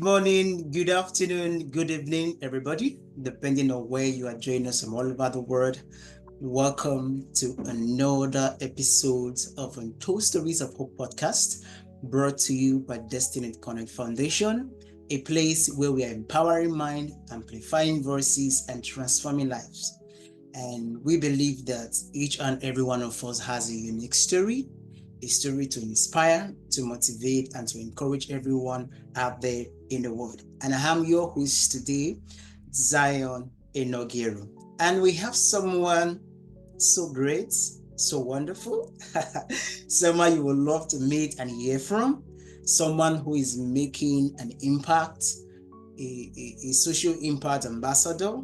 Good morning, good afternoon, good evening, everybody, depending on where you are joining us from all over the world. Welcome to another episode of Untold Stories of Hope podcast, brought to you by Destiny Connect Foundation, a place where we are empowering mind, amplifying voices, and transforming lives. And we believe that each and every one of us has a story to inspire, to motivate, and to encourage everyone out there in the world. And I am your host today, Zion Enogero. And we have someone so great, so wonderful, someone you would love to meet and hear from, someone who is making an impact, a social impact ambassador,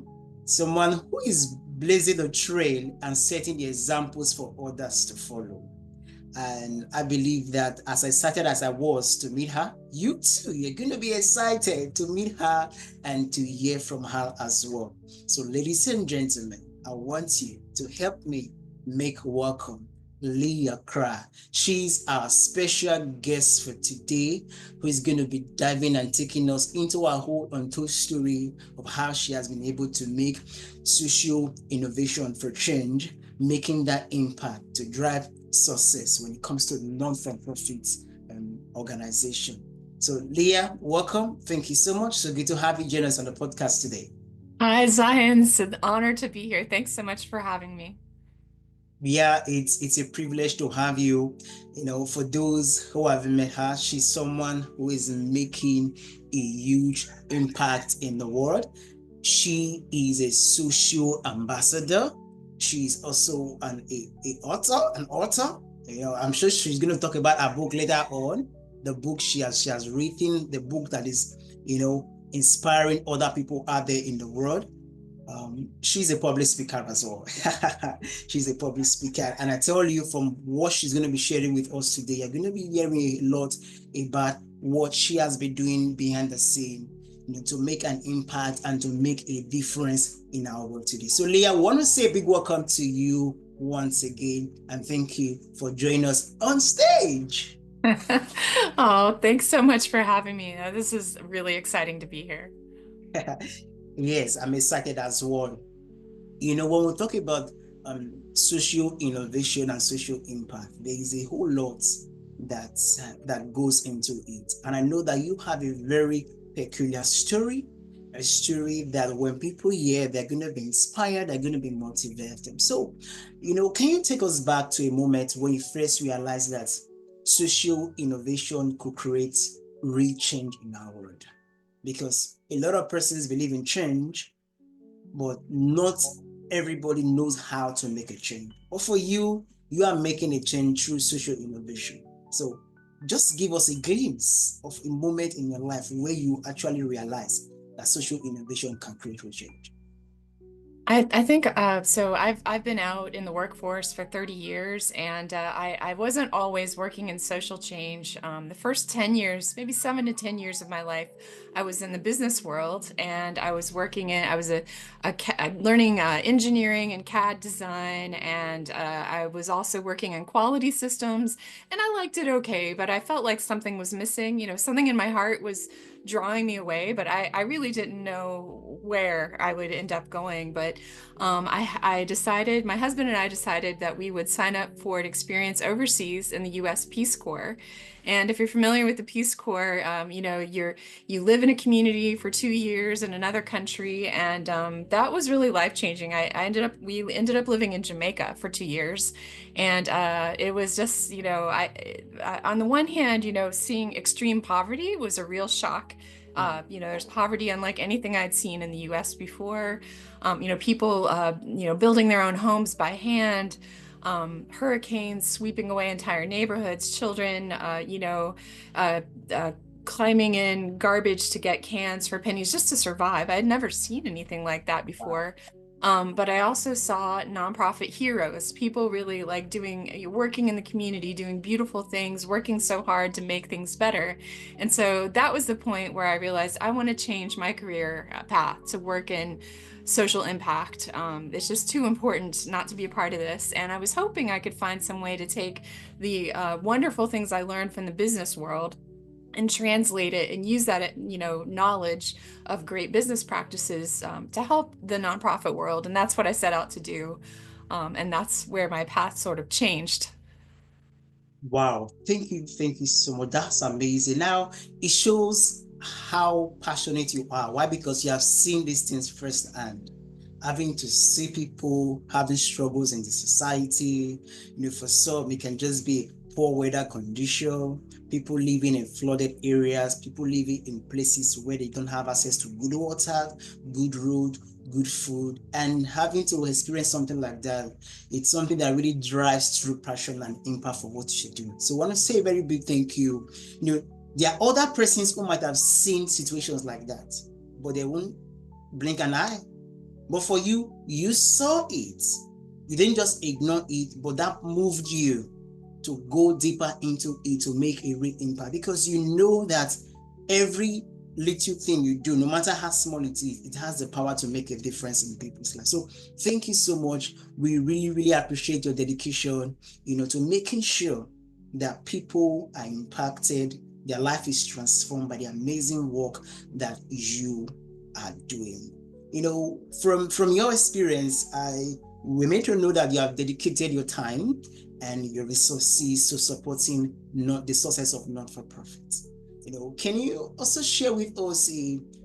someone who is blazing the trail and setting the examples for others to follow. And I believe that as I was to meet her, you too, you're going to be excited to meet her and to hear from her as well. So, ladies and gentlemen, I want you to help me make welcome Leah Kral. She's our special guest for today, who is going to be diving and taking us into our whole untold story of how she has been able to make social innovation for change, making that impact to drive success when it comes to non-for-profit organization. So Leah, welcome. Thank you so much. So good to have you join us on the podcast today. Hi, Zion. It's an honor to be here. Thanks so much for having me. Yeah, it's a privilege to have you. For those who haven't met her, she's someone who is making a huge impact in the world. She is a social ambassador. She's also an author. I'm sure she's going to talk about her book later on. The book she has written, the book that is, inspiring other people out there in the world. She's a public speaker as well. She's a public speaker. And I tell you, from what she's going to be sharing with us today, you're going to be hearing a lot about what she has been doing behind the scene, to make an impact and to make a difference in our world today. So, Leah, I want to say a big welcome to you once again. And thank you for joining us on stage. Oh, thanks so much for having me. This is really exciting to be here. Yes, I'm excited as well. When we talk about social innovation and social impact, there is a whole lot that goes into it. And I know that you have a very peculiar story, a story that when people hear, they're going to be inspired, they're going to be motivated. So, can you take us back to a moment when you first realized that social innovation could create real change in our world? Because a lot of persons believe in change, but not everybody knows how to make a change. But for you, you are making a change through social innovation. So just give us a glimpse of a moment in your life where you actually realize that social innovation can create real change. I think so. I've been out in the workforce for 30 years, and I wasn't always working in social change. The first 10 years, maybe 7 to 10 years of my life, I was in the business world, and I was working in. I was learning engineering and CAD design, and I was also working on quality systems, and I liked it okay, but I felt like something was missing. Something in my heart was drawing me away, but I really didn't know where I would end up going. But I decided, my husband and I decided that we would sign up for an experience overseas in the U.S. Peace Corps. And if you're familiar with the Peace Corps, you live in a community for 2 years in another country, and that was really life-changing. We ended up living in Jamaica for 2 years, and it was just, on the one hand, seeing extreme poverty was a real shock. There's poverty unlike anything I'd seen in the U.S. before. People, building their own homes by hand, hurricanes sweeping away entire neighborhoods, children, uh, uh, climbing in garbage to get cans for pennies just to survive. I had never seen anything like that Wow. before. But I also saw nonprofit heroes, people really like working in the community, doing beautiful things, working so hard to make things better. And so that was the point where I realized I want to change my career path to work in social impact. It's just too important not to be a part of this. And I was hoping I could find some way to take the wonderful things I learned from the business world and translate it and use that, knowledge of great business practices to help the nonprofit world. And that's what I set out to do. And that's where my path sort of changed. Wow, thank you so much. That's amazing. Now it shows how passionate you are. Why? Because you have seen these things firsthand. Having to see people having struggles in the society. For some, it can just be poor weather condition, people living in flooded areas, people living in places where they don't have access to good water, good road, good food, and having to experience something like that, it's something that really drives through passion and impact for what you do. So I want to say a very big thank you. There are other persons who might have seen situations like that, but they won't blink an eye. But for you, you saw it. You didn't just ignore it, but that moved you to go deeper into it to make a real impact, because you know that every little thing you do, no matter how small it is, it has the power to make a difference in people's lives. So thank you so much. We really, really appreciate your dedication, to making sure that people are impacted, their life is transformed by the amazing work that you are doing. From your experience, we made to know that you have dedicated your time and your resources to supporting not the success of not-for-profit. Can you also share with us,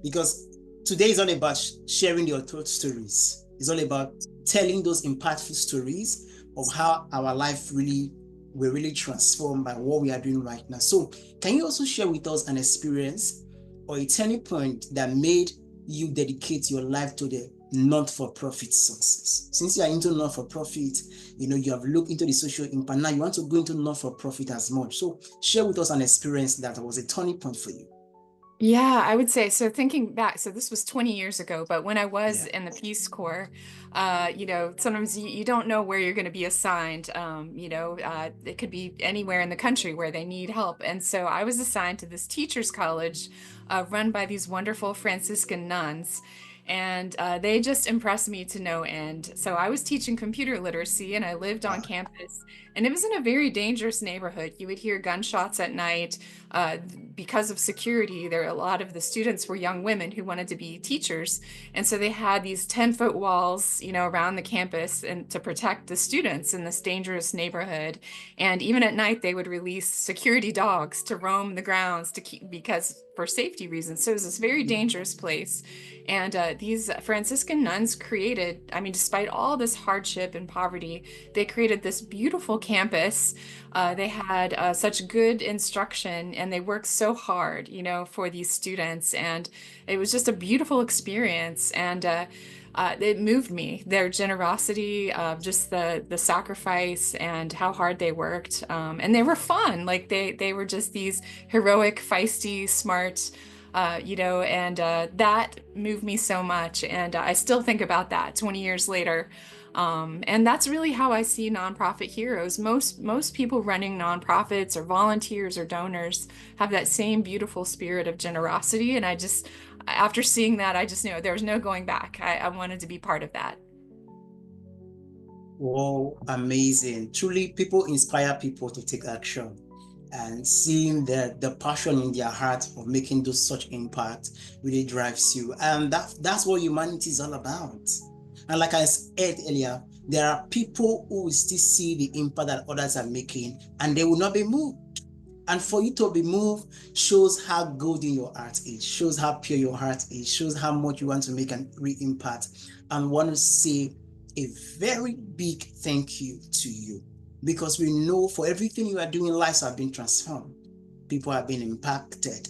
because today is all about sharing your thought stories. It's all about telling those impactful stories of how our life really were really transformed by what we are doing right now. So can you also share with us an experience or a turning point that made you dedicate your life to the not-for-profit success? Since you are into not-for-profit, you have looked into the social impact. Now you want to go into not-for-profit as much. So share with us an experience that was a turning point for you. Yeah, I would say so. Thinking back, so this was 20 years ago, but when I was Yeah. in the Peace Corps, sometimes you don't know where you're going to be assigned. It could be anywhere in the country where they need help. And so I was assigned to this teachers college run by these wonderful Franciscan nuns. And they just impressed me to no end. So I was teaching computer literacy and I lived on Wow. campus. And it was in a very dangerous neighborhood. You would hear gunshots at night. Uh, because of security, a lot of the students were young women who wanted to be teachers. And so they had these 10-foot walls, around the campus and to protect the students in this dangerous neighborhood. And even at night, they would release security dogs to roam the grounds to keep, because for safety reasons. So it was this very dangerous place. And these Franciscan nuns created, I mean, despite all this hardship and poverty, they created this beautiful campus. They had such good instruction and they worked so hard, for these students. And it was just a beautiful experience. And it moved me, their generosity, just the sacrifice and how hard they worked. And they were fun. Like they were just these heroic, feisty, smart, and that moved me so much. And I still think about that 20 years later. And that's really how I see nonprofit heroes. Most people running nonprofits or volunteers or donors have that same beautiful spirit of generosity. And after seeing that, I just knew there was no going back. I wanted to be part of that. Wow, amazing. Truly, people inspire people to take action. And seeing the passion in their heart of making those such impact really drives you. And that's what humanity is all about. And like I said earlier, there are people who will still see the impact that others are making and they will not be moved. And for you to be moved shows how good in your heart is, shows how pure your heart is, shows how much you want to make an real impact. And want to say a very big thank you to you, because we know for everything you are doing, lives have been transformed. People have been impacted.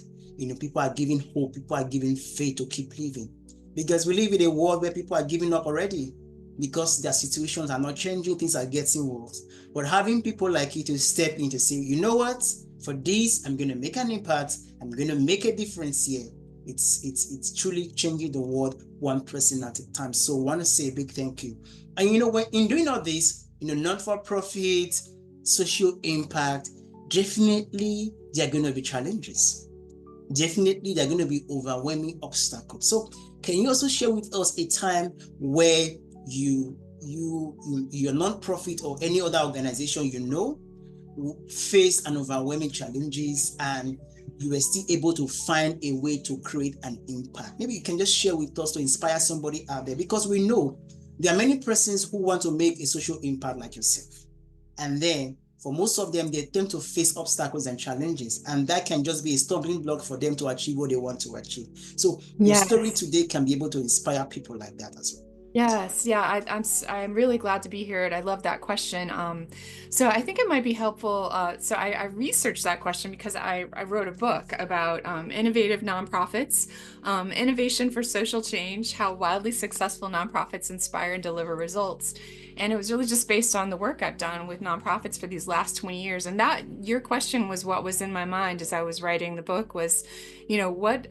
People are giving hope. People are giving faith to keep living. Because we live in a world where people are giving up already because their situations are not changing, things are getting worse. But having people like you to step in to say, you know what, for this, I'm going to make an impact. I'm going to make a difference here. It's truly changing the world one person at a time. So I want to say a big thank you. And when in doing all this, not-for-profit, social impact, definitely there are going to be challenges. Definitely there are going to be overwhelming obstacles. So can you also share with us a time where your non-profit or any other organization faced an overwhelming challenges and you were still able to find a way to create an impact. Maybe you can just share with us to inspire somebody out there, because we know there are many persons who want to make a social impact like yourself. And then for most of them, they tend to face obstacles and challenges, and that can just be a stumbling block for them to achieve what they want to achieve. So your story Yes. today can be able to inspire people like that as well. Yes, yeah, I'm really glad to be here, and I love that question. So I think it might be helpful. So I researched that question because I wrote a book about innovative nonprofits, innovation for social change, how wildly successful nonprofits inspire and deliver results. And it was really just based on the work I've done with nonprofits for these last 20 years. And that your question was what was in my mind as I was writing the book was, what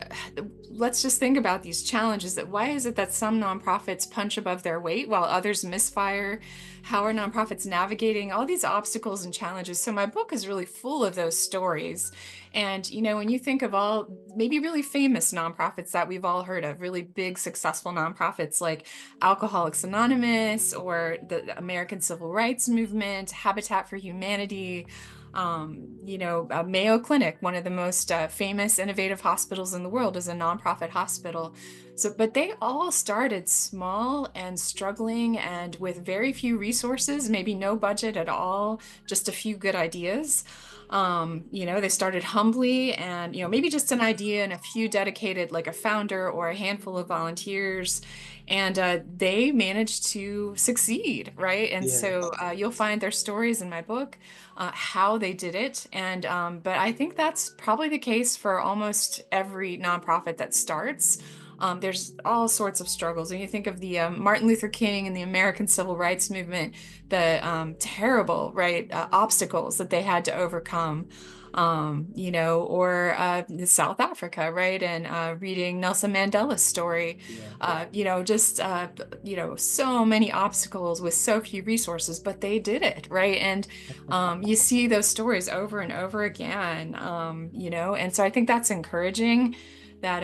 let's just think about these challenges that why is it that some nonprofits punch above their weight while others misfire? How are nonprofits navigating all these obstacles and challenges? So my book is really full of those stories. And when you think of all maybe really famous nonprofits that we've all heard of, really big successful nonprofits like Alcoholics Anonymous or the American Civil Rights Movement, Habitat for Humanity, Mayo Clinic, one of the most famous innovative hospitals in the world, is a nonprofit hospital. So, but they all started small and struggling and with very few resources, maybe no budget at all, just a few good ideas. They started humbly and, maybe just an idea and a few dedicated, like a founder or a handful of volunteers. And they managed to succeed, right? And Yeah, so you'll find their stories in my book, how they did it. And but I think that's probably the case for almost every nonprofit that starts. There's all sorts of struggles. And you think of the Martin Luther King and the American Civil Rights Movement, the terrible, right, obstacles that they had to overcome. Or South Africa, right? And reading Nelson Mandela's story, yeah. just, so many obstacles with so few resources, but they did it, right? And you see those stories over and over again, and so I think that's encouraging that,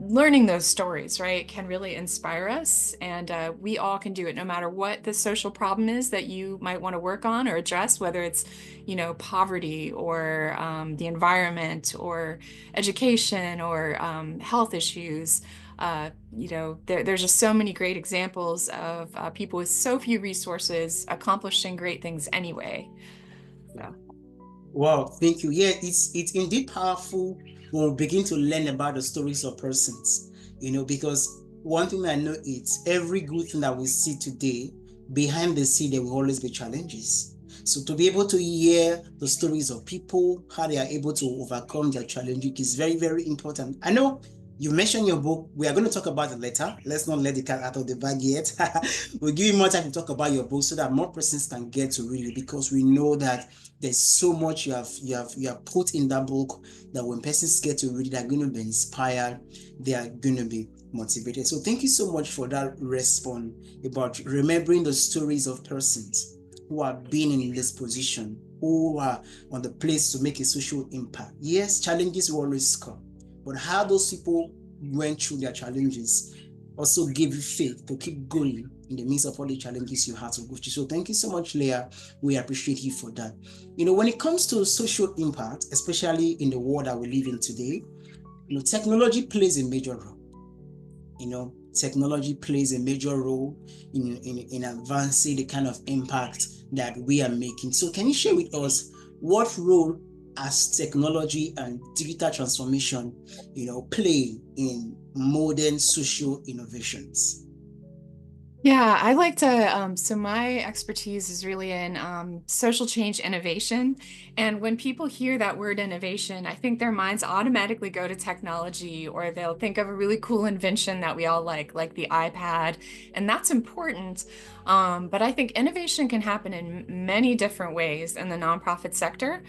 learning those stories, right, can really inspire us. And we all can do it no matter what the social problem is that you might want to work on or address, whether it's, poverty or the environment or education or health issues. There's just so many great examples of people with so few resources accomplishing great things anyway. So. Wow, thank you. Yeah, it's indeed powerful when we begin to learn about the stories of persons, because one thing I know is every good thing that we see today, behind the scene, there will always be challenges. So to be able to hear the stories of people, how they are able to overcome their challenges is very, very important. I know you mentioned your book. We are going to talk about it later. Let's not let the cat out of the bag yet. We'll give you more time to talk about your book so that more persons can get to read it, because we know that there's so much you have put in that book that when persons get to read it, they're going to be inspired, they are going to be motivated. So thank you so much for that response about remembering the stories of persons who have been in this position, who are on the place to make a social impact. Yes, challenges will always come, but how those people went through their challenges also gave you faith to keep going in the midst of all the challenges you had to go through. So thank you so much, Leah. We appreciate you for that. When it comes to social impact, especially in the world that we live in today, technology plays a major role. Technology plays a major role in advancing the kind of impact that we are making. So can you share with us what role has technology and digital transformation, play in modern social innovations? Yeah, I like to. So my expertise is really in social change innovation. And when people hear that word innovation, I think their minds automatically go to technology, or they'll think of a really cool invention that we all like the iPad. And that's important. But I think innovation can happen in many different ways in the nonprofit sector.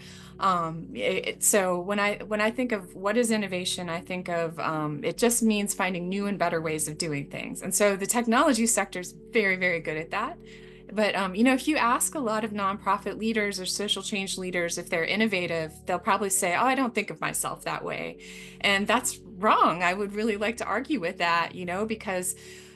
So when I think of what is innovation, I think of it just means finding new and better ways of doing things. And so the technology sector is very, very good at that. But if you ask a lot of nonprofit leaders or social change leaders if they're innovative, they'll probably say, "Oh, I don't think of myself that way," and that's wrong. I would really like to argue with that, because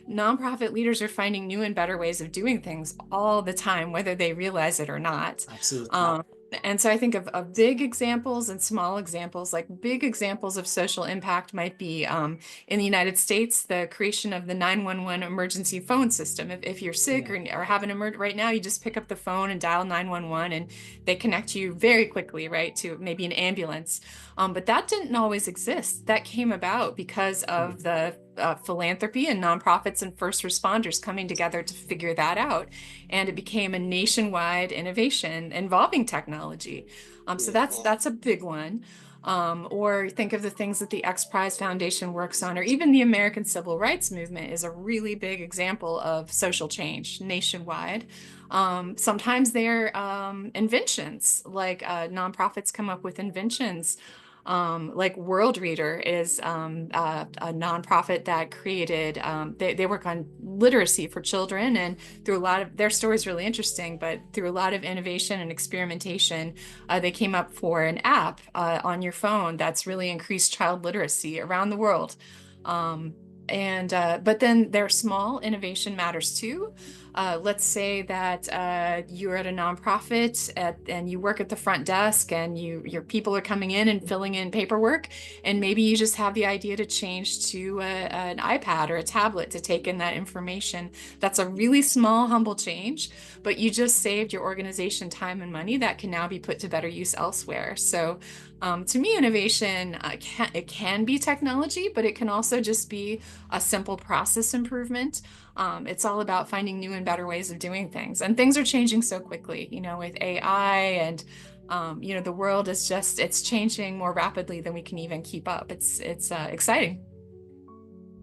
nonprofit leaders are finding new and better ways of doing things all the time, whether they realize it or not. Absolutely. Um, And so I think of big examples and small examples. Like big examples of social impact might be in the United States, the creation of the 911 emergency phone system. If you're sick Yeah, or have an emergency right now, you just pick up the phone and dial 911 and they connect you very quickly, right, to maybe an ambulance. But that didn't always exist. That came about because true. of the philanthropy and nonprofits and first responders coming together to figure that out. And it became a nationwide innovation involving technology. So Yeah, that's a big one. Or think of the things that the X Prize Foundation works on, or even the American Civil Rights Movement is a really big example of social change nationwide. Sometimes they're inventions, like nonprofits come up with inventions. Like World Reader is a nonprofit that created, they work on literacy for children, and through a lot of their story is really interesting, but through a lot of innovation and experimentation, they came up for an app on your phone that's really increased child literacy around the world. Um, and but then their small innovation matters too. Let's say that you're at a nonprofit and you work at the front desk and your people are coming in and filling in paperwork, and maybe you just have the idea to change to an iPad or a tablet to take in that information. That's a really small, humble change, but you just saved your organization time and money that can now be put to better use elsewhere. So to me, innovation it can be technology, but it can also just be a simple process improvement. It's all about finding new and better ways of doing things. And things are changing so quickly, with AI and the world is just it's changing more rapidly than we can even keep up. It's exciting.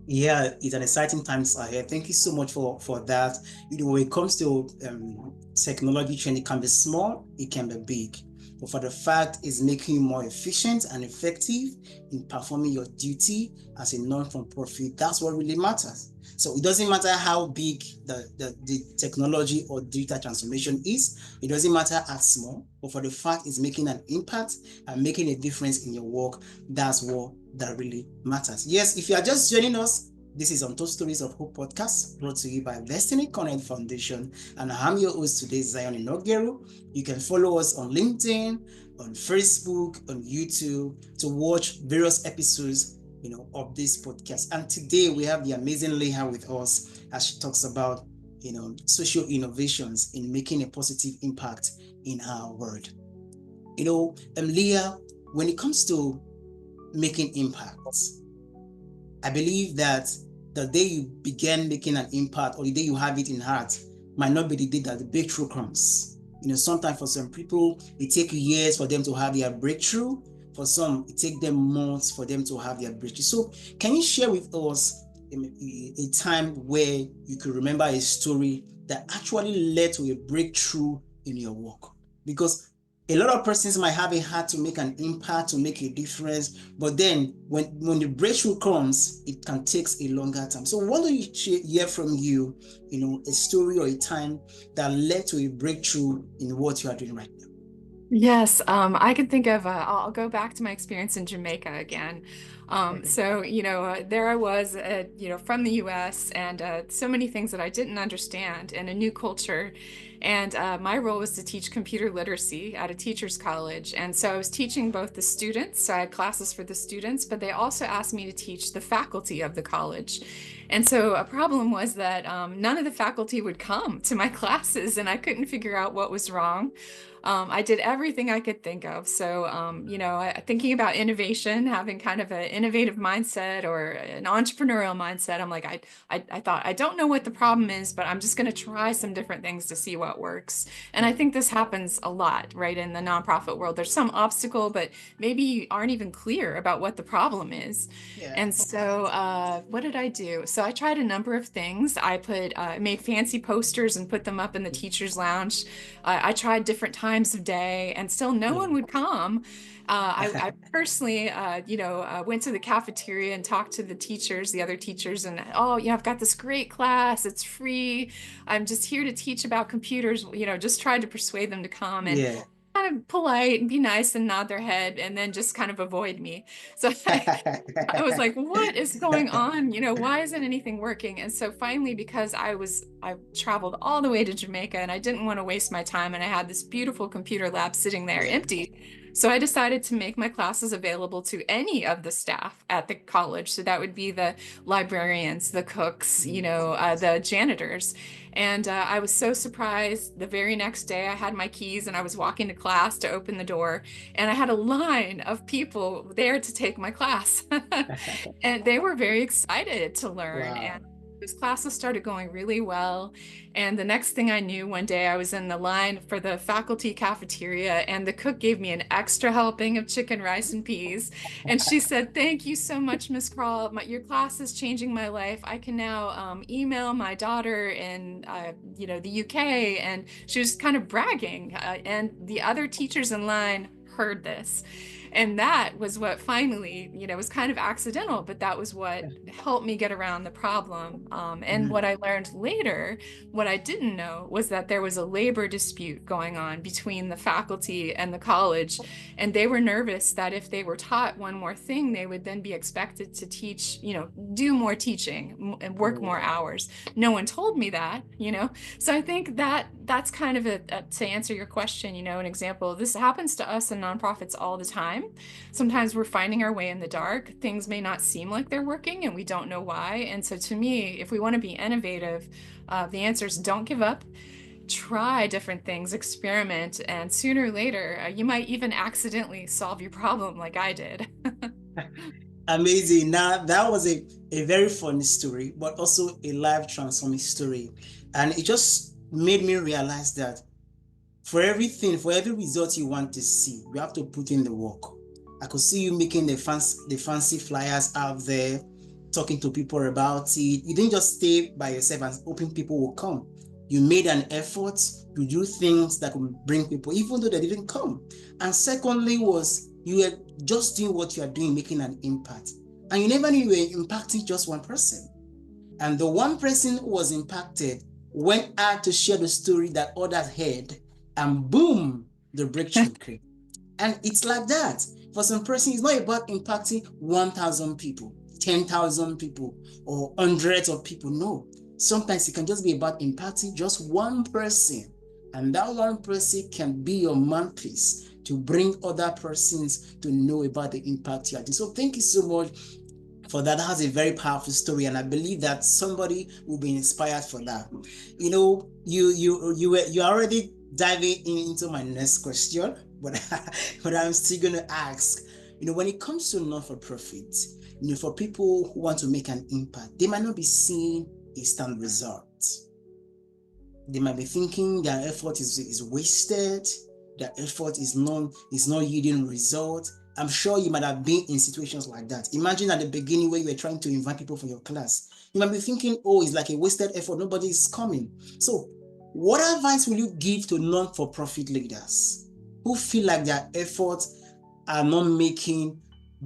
yeah, it's an exciting times ahead. Thank you so much for that. When it comes to technology trend, it can be small, it can be big. But for the fact is making you more efficient and effective in performing your duty as a non-for-profit, that's what really matters. So it doesn't matter how big the technology or data transformation is, it doesn't matter how small, but for the fact is making an impact and making a difference in your work, that's what that really matters. Yes, if you are just joining us, this is Untold Stories of Hope podcast brought to you by Destiny Connect Foundation. And I'm your host today, Zion Inogeru. You can follow us on LinkedIn, on Facebook, on YouTube to watch various episodes, of this podcast. And today we have the amazing Leah with us as she talks about, social innovations in making a positive impact in our world. Leah, when it comes to making impacts, I believe that the day you begin making an impact or the day you have it in heart might not be the day that the breakthrough comes. Sometimes for some people, it takes years for them to have their breakthrough. For some, it takes them months for them to have their breakthrough. So, can you share with us a time where you could remember a story that actually led to a breakthrough in your work? Because a lot of persons might have a heart to make an impact, to make a difference, but then when the breakthrough comes, it can take a longer time. So what do you hear from you, a story or a time that led to a breakthrough in what you are doing right now? Yes, I can think of, I'll go back to my experience in Jamaica again. Okay. There I was, from the US and so many things that I didn't understand in a new culture. And my role was to teach computer literacy at a teacher's college. And so I was teaching both the students, so I had classes for the students, but they also asked me to teach the faculty of the college. And so a problem was that none of the faculty would come to my classes, and I couldn't figure out what was wrong. I did everything I could think of. So, thinking about innovation, having kind of an innovative mindset or an entrepreneurial mindset, I'm like, I thought, I don't know what the problem is, but I'm just going to try some different things to see what works. And I Yeah. think this happens a lot, right, in the nonprofit world. There's some obstacle, but maybe you aren't even clear about what the problem is. Yeah. And so, what did I do? So I tried a number of things. Made fancy posters and put them up in the teacher's lounge. I tried different times of day, and still no one Yeah. would come. I personally, went to the cafeteria and talked to the teachers, the other teachers, and oh, yeah, I've got this great class. It's free. I'm just here to teach about computers. Just tried to persuade them to come, and Yeah. kind of polite and be nice and nod their head and then just kind of avoid me. So I was like, what is going on? Why isn't anything working? And so finally, because I traveled all the way to Jamaica and I didn't want to waste my time, and I had this beautiful computer lab sitting there Yeah. empty. So I decided to make my classes available to any of the staff at the college. So that would be the librarians, the cooks, the janitors. And I was so surprised. The very next day, I had my keys and I was walking to class to open the door, and I had a line of people there to take my class. And they were very excited to learn. And Wow. those classes started going really well. And the next thing I knew, one day I was in the line for the faculty cafeteria, and the cook gave me an extra helping of chicken, rice, and peas. And she said, "Thank you so much, Miss Kral. Your class is changing my life. I can now email my daughter in, the UK." And she was kind of bragging. And the other teachers in line heard this. And that was what finally, was kind of accidental, but that was what helped me get around the problem. And what Mm. I learned later, what I didn't know, was that there was a labor dispute going on between the faculty and the college. And they were nervous that if they were taught one more thing, they would then be expected to teach, do more teaching and work more Oh, hours. No one told me that. So I think that that's kind of to answer your question, an example. This happens to us in nonprofits all the time. Sometimes we're finding our way in the dark. Things may not seem like they're working and we don't know why. And so to me, if we want to be innovative, the answer is don't give up. Try different things, experiment, and sooner or later, you might even accidentally solve your problem like I did. amazing. Now, that was a very funny story, but also a life transforming story. And it just made me realize that for everything, for every result you want to see, you have to put in the work. I could see you making the fancy flyers out there, talking to people about it. You didn't just stay by yourself and hoping people will come. You made an effort to do things that could bring people, even though they didn't come. And secondly, was you were just doing what you are doing, making an impact. And you never knew you were impacting just one person. And the one person who was impacted went out to share the story that others heard, and boom, the breakthrough came. And it's like that. For some person, it's not about impacting 1,000 people, 10,000 people, or hundreds of people. No. Sometimes it can just be about impacting just one person. And that one person can be your mouthpiece to bring other persons to know about the impact you are doing. So thank you so much for that. That has a very powerful story, and I believe that somebody will be inspired for that. You already diving into my next question, but but I'm still gonna ask. When it comes to not for profit, for people who want to make an impact, they might not be seeing instant results. They might be thinking their effort is wasted, their effort is not yielding results. I'm sure you might have been in situations like that. Imagine at the beginning where you were trying to invite people for your class. You might be thinking, oh, it's like a wasted effort, nobody is coming. So what advice will you give to non-for-profit leaders who feel like their efforts are not making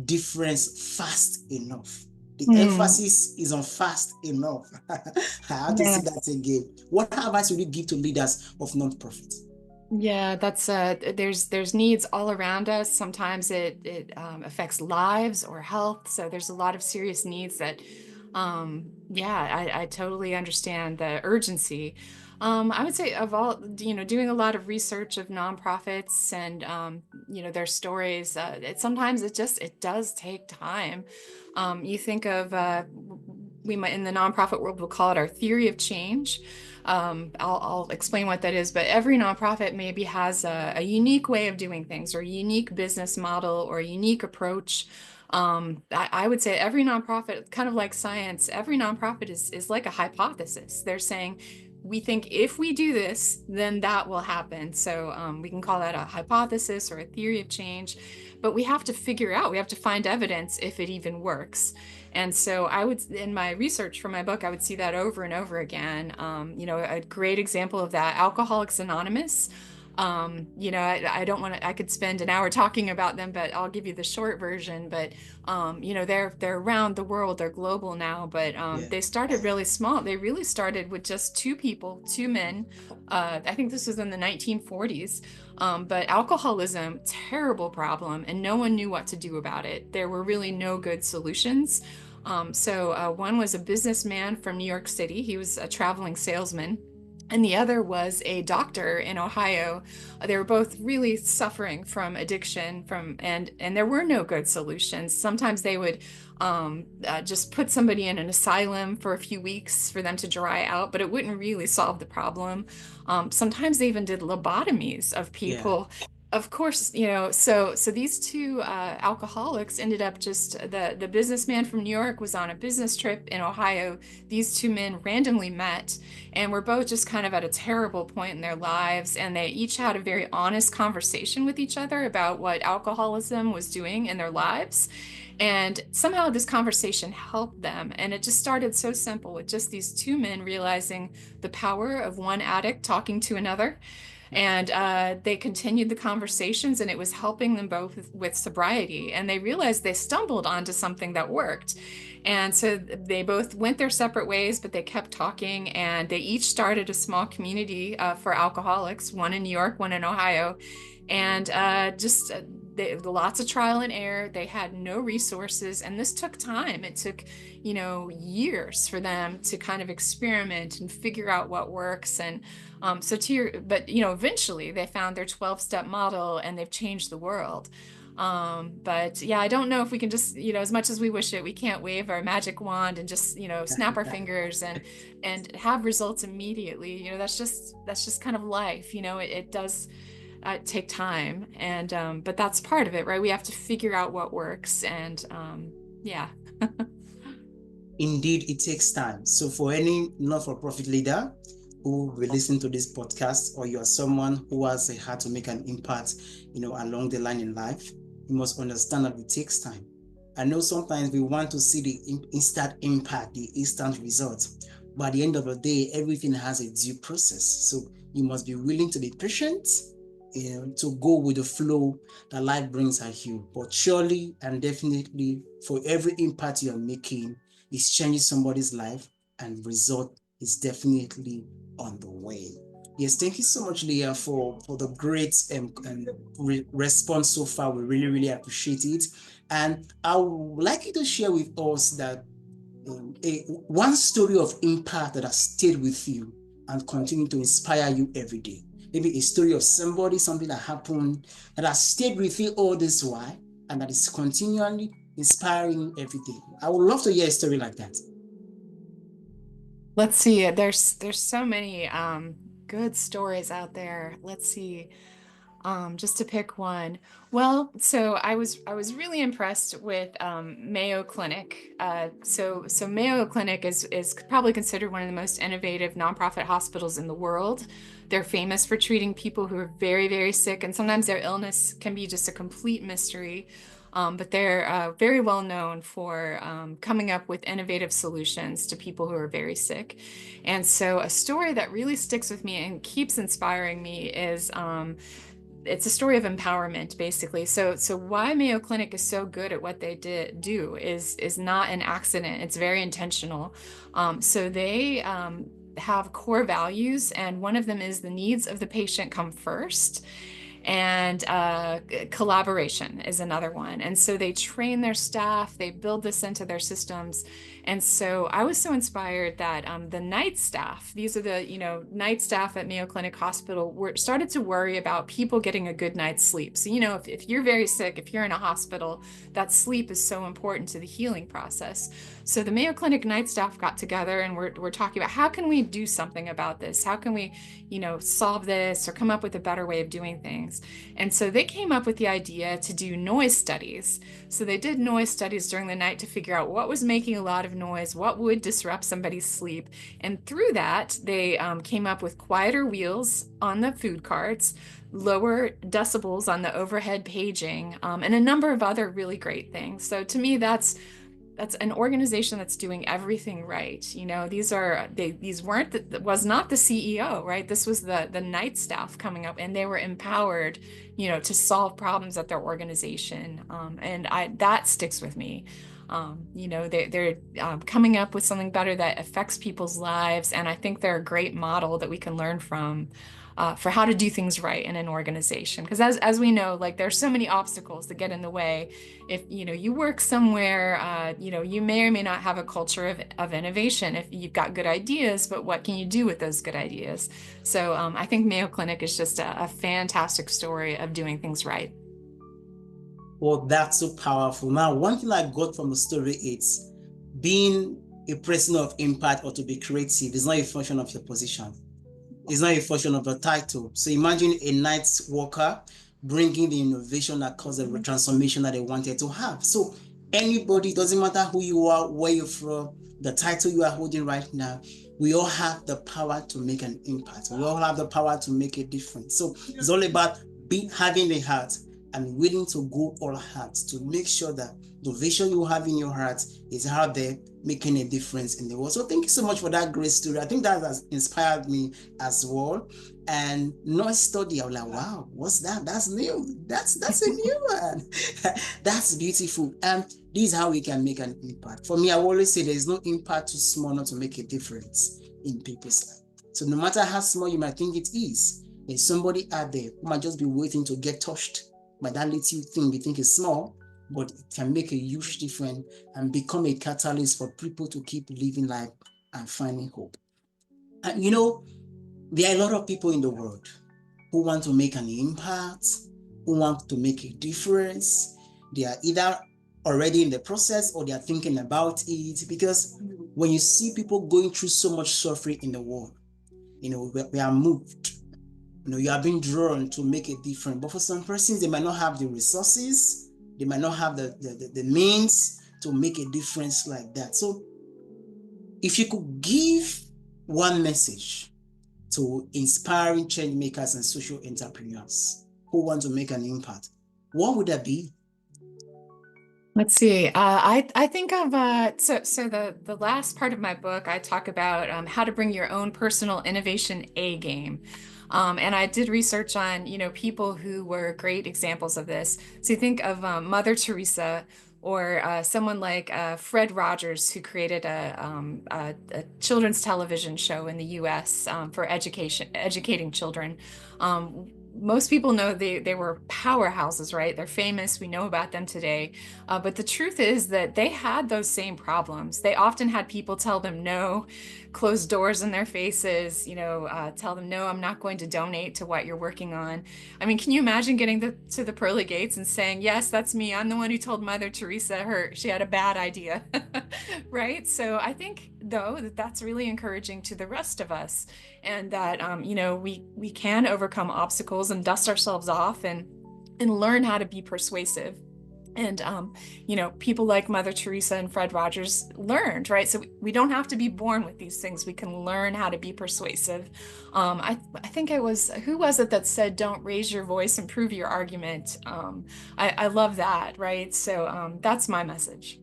difference fast enough? The Hmm. emphasis is on fast enough. I have to say that Yes. again. What advice would you give to leaders of non-profit? Yeah, that's there's needs all around us. Sometimes it affects lives or health. So there's a lot of serious needs that yeah, I totally understand the urgency. I would say of all, doing a lot of research of nonprofits and their stories, sometimes it does take time. You think of we might in the nonprofit world we'll call it our theory of change. I'll explain what that is, but every nonprofit maybe has a unique way of doing things or a unique business model or a unique approach. I would say every nonprofit, kind of like science, every nonprofit is like a hypothesis. They're saying, we think if we do this, then that will happen. So we can call that a hypothesis or a theory of change, but we have to figure out, we have to find evidence if it even works. And so I would, in my research for my book, I would see that over and over again. A great example of that, Alcoholics Anonymous. I don't want to, I could spend an hour talking about them, but I'll give you the short version. But, they're around the world, they're global now, but Yeah. they started really small. They really started with just two people, two men. I think this was in the 1940s. But alcoholism, terrible problem, and no one knew what to do about it. There were really no good solutions. One was a businessman from New York City. He was a traveling salesman. And the other was a doctor in Ohio. They were both really suffering from addiction, and there were no good solutions. Sometimes they would just put somebody in an asylum for a few weeks for them to dry out, but it wouldn't really solve the problem. Sometimes they even did lobotomies of Yeah. people. Of course, so these two alcoholics ended up just the businessman from New York was on a business trip in Ohio. These two men randomly met and were both just kind of at a terrible point in their lives, and they each had a very honest conversation with each other about what alcoholism was doing in their lives. And somehow this conversation helped them. And it just started so simple with just these two men realizing the power of one addict talking to another. And they continued the conversations, and it was helping them both with sobriety. And they realized they stumbled onto something that worked. And so they both went their separate ways, but they kept talking, and they each started a small community for alcoholics, one in New York, one in Ohio. And lots of trial and error. They had no resources, and this took time. It took, years for them to kind of experiment and figure out what works. And but eventually they found their 12-step model, and they've changed the world. But yeah, I don't know if we can just, as much as we wish it, we can't wave our magic wand and just, snap our fingers and have results immediately. That's just kind of life. It does take time, and but that's part of it, right? We have to figure out what works, and yeah. Indeed, it takes time. So, for any not-for-profit leader who will listen to this podcast, or you are someone who has a heart to make an impact, along the line in life, you must understand that it takes time. I know sometimes we want to see the instant impact, the instant results, but at the end of the day, everything has a due process. So you must be willing to be patient, to go with the flow that life brings at you. But surely and definitely, for every impact you're making, it's changing somebody's life, and result is definitely on the way. Yes, thank you so much, Leah, for the great response so far. We really, really appreciate it. And I would like you to share with us that one story of impact that has stayed with you and continue to inspire you every day. Maybe a story of somebody, something that happened that has stayed with you all this while, and that is continually inspiring you every day. I would love to hear a story like that. Let's see. There's so many good stories out there. Let's see. Just to pick one. Well, so I was really impressed with Mayo Clinic. So Mayo Clinic is probably considered one of the most innovative nonprofit hospitals in the world. They're famous for treating people who are very, very sick, and sometimes their illness can be just a complete mystery. But they're very well known for coming up with innovative solutions to people who are very sick. And so, a story that really sticks with me and keeps inspiring me is it's a story of empowerment, basically. So why Mayo Clinic is so good at what they do is not an accident. It's very intentional. So they have core values, and one of them is the needs of the patient come first, and collaboration is another one. And so they train their staff, they build this into their systems. And so I was so inspired that the night staff, these are the night staff at Mayo Clinic Hospital, started to worry about people getting a good night's sleep. So if you're very sick, if you're in a hospital, that sleep is so important to the healing process. So the Mayo Clinic night staff got together, and we're talking about how can we do something about this? How can we solve this or come up with a better way of doing things? And so they came up with the idea to do noise studies. So they did noise studies during the night to figure out what was making a lot of noise, what would disrupt somebody's sleep. And through that, they came up with quieter wheels on the food carts, lower decibels on the overhead paging, and a number of other really great things. So to me, that's an organization that's doing everything right. These weren't was not the CEO, right? This was the night staff coming up, and they were empowered, to solve problems at their organization. And I that sticks with me. They're coming up with something better that affects people's lives, and I think they're a great model that we can learn from. For how to do things right in an organization, because as we know, like there's so many obstacles that get in the way. If you work somewhere, you may or may not have a culture of innovation. If you've got good ideas, but what can you do with those good ideas? So I think Mayo Clinic is just a fantastic story of doing things right. Well, that's so powerful. Now, one thing I got from the story is being a person of impact or to be creative is not a function of your position. It's not a function of the title. So imagine a night worker bringing the innovation that caused the transformation that they wanted to have. So anybody, doesn't matter who you are, where you're from, the title you are holding right now, we all have the power to make an impact. We all have the power to make a difference. So it's all about having a heart and willing to go all out to make sure that the vision you have in your heart is out there making a difference in the world. So thank you so much for that great story. I think that has inspired me as well. And noise study, I was like, wow, what's that? That's new. That's a new one. That's beautiful. And this is how we can make an impact. For me, I always say there's no impact too small not to make a difference in people's life. So no matter how small you might think it is, there's somebody out there who might just be waiting to get touched by that little thing we think is small, but it can make a huge difference and become a catalyst for people to keep living life and finding hope. And there are a lot of people in the world who want to make an impact, who want to make a difference. They are either already in the process or they are thinking about it, because when you see people going through so much suffering in the world, we are moved. You are being drawn to make a difference. But for some persons, they might not have the resources, they might not have the means to make a difference like that. So if you could give one message to inspiring change makers and social entrepreneurs who want to make an impact, what would that be? Let's see. I think of so the last part of my book, I talk about how to bring your own personal innovation A game. And I did research on, people who were great examples of this. So you think of Mother Teresa, or someone like Fred Rogers, who created a children's television show in the U.S. For educating children. Most people know they were powerhouses, right? They're famous. We know about them today. But the truth is that they had those same problems. They often had people tell them no, close doors in their faces, tell them, no, I'm not going to donate to what you're working on. I mean, can you imagine getting to the pearly gates and saying, yes, that's me. I'm the one who told Mother Teresa she had a bad idea, right? So I think, though, that's really encouraging to the rest of us, and that, we can overcome obstacles and dust ourselves off and learn how to be persuasive. And, people like Mother Teresa and Fred Rogers learned, right? So we don't have to be born with these things. We can learn how to be persuasive. I think who was it that said, don't raise your voice, improve your argument? I love that, right? So that's my message.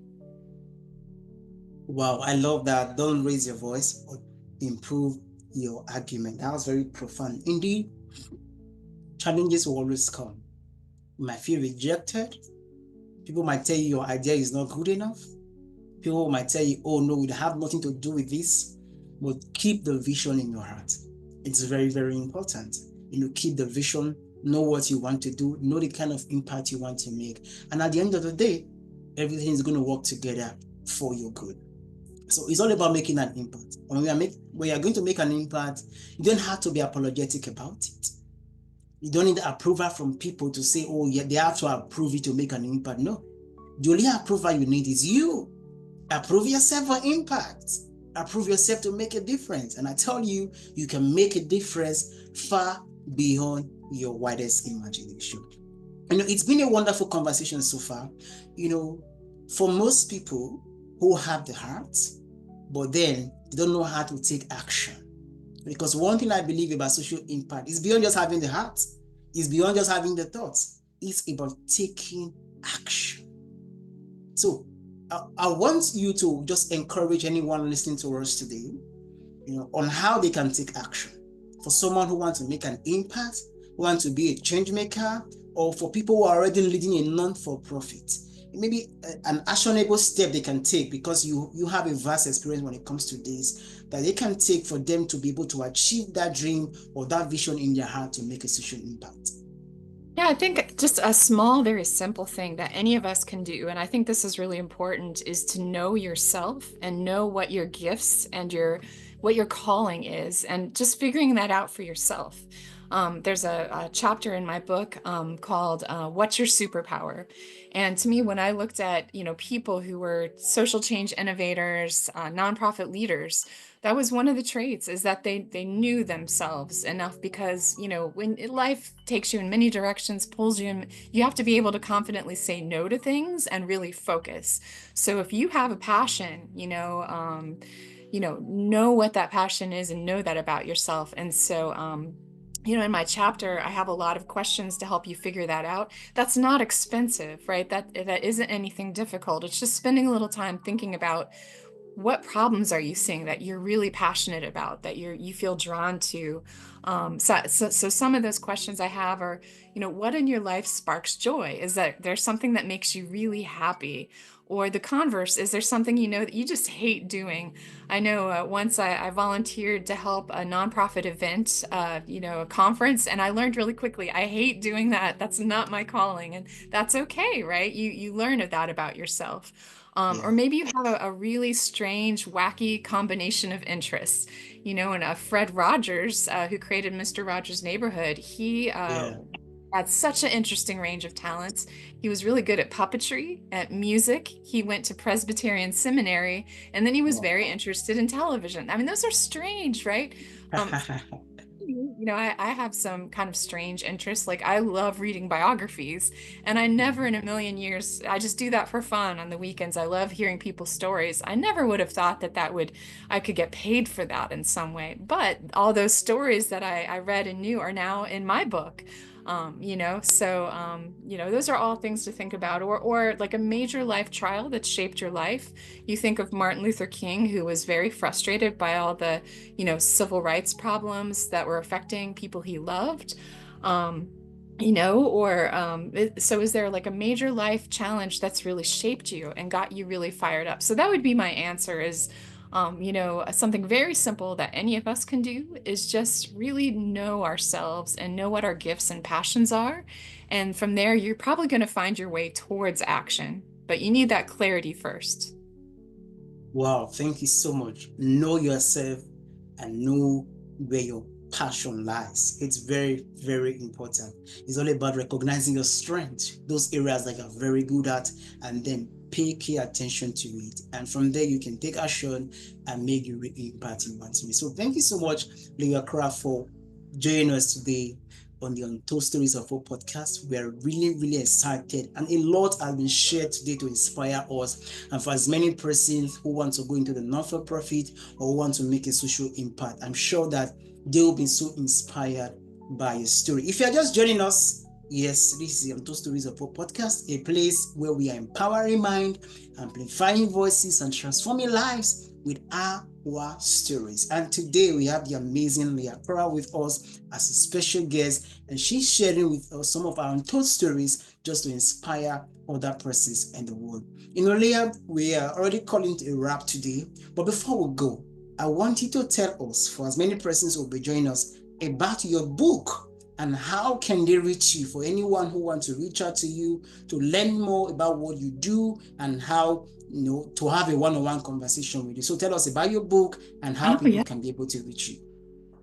Wow, I love that. Don't raise your voice, but improve your argument. That was very profound. Indeed, challenges will always come. You might feel rejected. People might tell you your idea is not good enough. People might tell you, oh no, we have nothing to do with this. But keep the vision in your heart. It's very, very important. Keep the vision, know what you want to do, know the kind of impact you want to make. And at the end of the day, everything is going to work together for your good. So it's all about making an impact. When you are going to make an impact, you don't have to be apologetic about it. You don't need approval from people to say, oh, yeah, they have to approve it to make an impact. No. The only approval you need is you. Approve yourself for impact. Approve yourself to make a difference. And I tell you, you can make a difference far beyond your widest imagination. It's been a wonderful conversation so far. For most people who have the heart, but then they don't know how to take action. Because one thing I believe about social impact is beyond just having the heart. It's beyond just having the thoughts. It's about taking action. So I want you to just encourage anyone listening to us today, on how they can take action. For someone who wants to make an impact, who wants to be a change maker, or for people who are already leading a non-for-profit. Maybe an actionable step they can take, because you have a vast experience when it comes to this, that they can take for them to be able to achieve that dream or that vision in their heart to make a social impact. Yeah, I think just a small, very simple thing that any of us can do, and I think this is really important, is to know yourself and know what your gifts and what your calling is, and just figuring that out for yourself. There's a chapter in my book called "What's Your Superpower?" And to me, when I looked at people who were social change innovators, nonprofit leaders, that was one of the traits, is that they knew themselves enough, because when life takes you in many directions, pulls you in, you have to be able to confidently say no to things and really focus. So if you have a passion, know what that passion is and know that about yourself. And so in my chapter, I have a lot of questions to help you figure that out. That's not expensive, right? That isn't anything difficult. It's just spending a little time thinking about what problems are you seeing that you're really passionate about, that you feel drawn to. So some of those questions I have are, what in your life sparks joy? Is that there's something that makes you really happy? Or the converse, is there something that you just hate doing? I know once I volunteered to help a nonprofit event, a conference, and I learned really quickly, I hate doing that. That's not my calling, and that's okay, right? You learn of that about yourself. Or Yeah, maybe you have a really strange, wacky combination of interests. And Fred Rogers, who created Mr. Rogers' Neighborhood, he yeah. had such an interesting range of talents. He was really good at puppetry, at music. He went to Presbyterian seminary, and then he was very Wow. interested in television. I mean, those are strange, right? Um, I have some kind of strange interests. Like, I love reading biographies, and I never in a million years, I just do that for fun on the weekends. I love hearing people's stories. I never would have thought I could get paid for that in some way. But all those stories that I read and knew are now in my book. Those are all things to think about, or like a major life trial that shaped your life. You think of Martin Luther King, who was very frustrated by all the civil rights problems that were affecting people he loved. Um, so is there like a major life challenge that's really shaped you and got you really fired up? So that would be my answer is, something very simple that any of us can do is just really know ourselves and know what our gifts and passions are. And from there, you're probably going to find your way towards action, but you need that clarity first. Wow, thank you so much. Know yourself and know where your passion lies. It's very, very important. It's all about recognizing your strengths, those areas that you're very good at, and then pay key attention to it. And from there, you can take action and make the real impact you want to make. So thank you so much, Leah Kral, for joining us today on the Untold Stories of Hope podcast. We're really, really excited, and a lot has been shared today to inspire us. And for as many persons who want to go into the non-for-profit or want to make a social impact, I'm sure that they will be so inspired by your story. If you're just joining us, yes, this is the Untold Stories of Hope podcast, a place where we are empowering mind, amplifying voices, and transforming lives with our stories. And today we have the amazing Leah Kral with us as a special guest, and she's sharing with us some of our untold stories just to inspire other persons in the world. Leah, we are already calling it a wrap today, but before we go, I want you to tell us, for as many persons who will be joining us, about your book and how can they reach you, for anyone who wants to reach out to you to learn more about what you do and how to have a one-on-one conversation with you. So tell us about your book and how Oh, people yeah. can be able to reach you.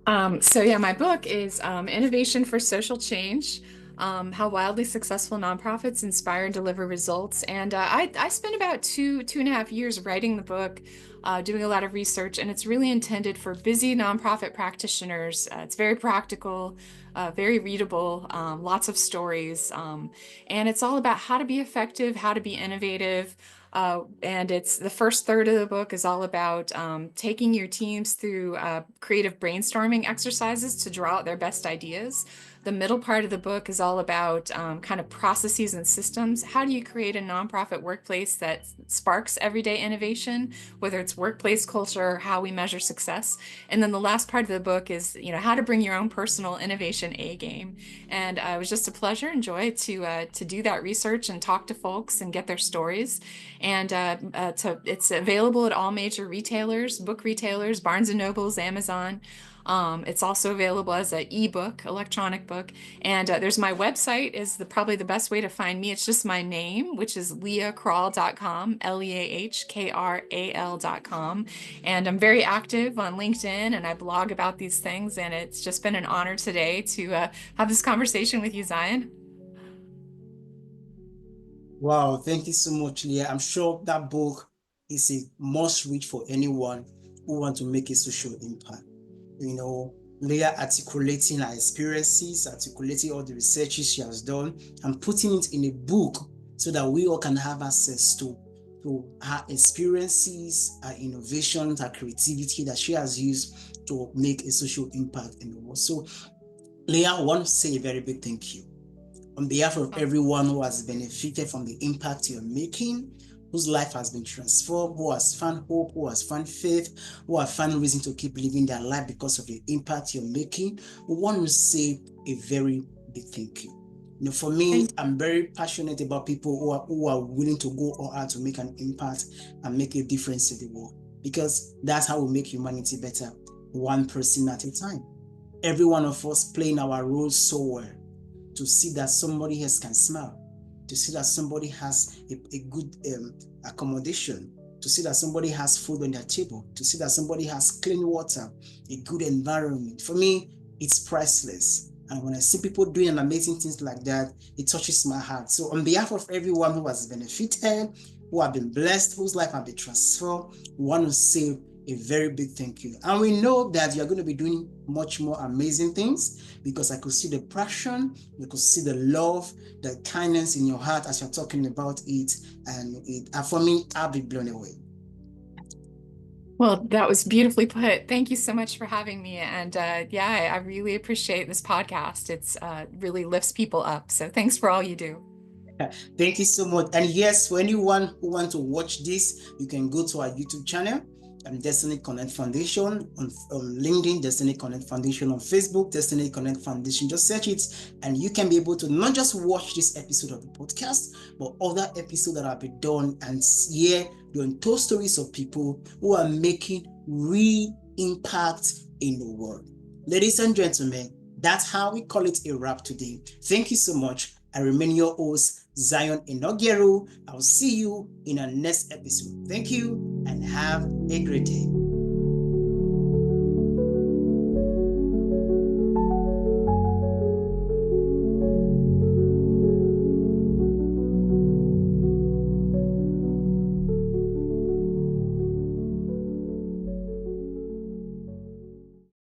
My book is Innovation for Social Change, How Wildly Successful Nonprofits Inspire and Deliver Results. And I spent about two and a half years writing the book, doing a lot of research, and it's really intended for busy nonprofit practitioners. It's very practical, very readable, lots of stories, and it's all about how to be effective, how to be innovative. And it's the first third of the book is all about taking your teams through creative brainstorming exercises to draw out their best ideas. The middle part of the book is all about kind of processes and systems. How do you create a nonprofit workplace that sparks everyday innovation, whether it's workplace culture or how we measure success? And then the last part of the book is, how to bring your own personal innovation A game. And it was just a pleasure and joy to do that research and talk to folks and get their stories. And it's available at all major retailers, book retailers, Barnes and Nobles, Amazon. It's also available as an ebook, electronic book. And there's my website is probably the best way to find me. It's just my name, which is leahkral.com, leahkral.com. And I'm very active on LinkedIn and I blog about these things. And it's just been an honor today to have this conversation with you, Zion. Wow, thank you so much, Leah. I'm sure that book is a must read for anyone who want to make a social impact. You know, Leah articulating her experiences, articulating all the researches she has done, and putting it in a book so that we all can have access to her experiences, her innovations, her creativity that she has used to make a social impact in the world. So, Leah, I want to say a very big thank you on behalf of Oh, everyone who has benefited from the impact you're making, whose life has been transformed, who has found hope, who has found faith, who have found reason to keep living their life because of the impact you're making, we want to say a very big thank you. For me, thank you. I'm very passionate about people who are willing to go all out to make an impact and make a difference in the world, because that's how we make humanity better, one person at a time. Every one of us playing our roles so well, to see that somebody else can smile, to see that somebody has a good accommodation, to see that somebody has food on their table, to see that somebody has clean water, a good environment. For me, it's priceless. And when I see people doing amazing things like that, it touches my heart. So on behalf of everyone who has benefited, who have been blessed, whose life have been transformed, we want to say a very big thank you. And we know that you're going to be doing much more amazing things, because I could see the passion, you could see the love, the kindness in your heart as you're talking about it. And for me, I'll be blown away. Well, that was beautifully put. Thank you so much for having me. And yeah, I really appreciate this podcast. It's really lifts people up. So thanks for all you do. Thank you so much. And yes, for anyone who wants to watch this, you can go to our YouTube channel, Destiny Connect Foundation on LinkedIn, Destiny Connect Foundation on Facebook, Destiny Connect Foundation. Just search it, and you can be able to not just watch this episode of the podcast, but other episodes that have been done and hear the untold stories of people who are making real impact in the world. Ladies and gentlemen, that's how we call it a wrap today. Thank you so much. I remain your host, Zion Enogeru. I'll see you in our next episode. Thank you and have a great day.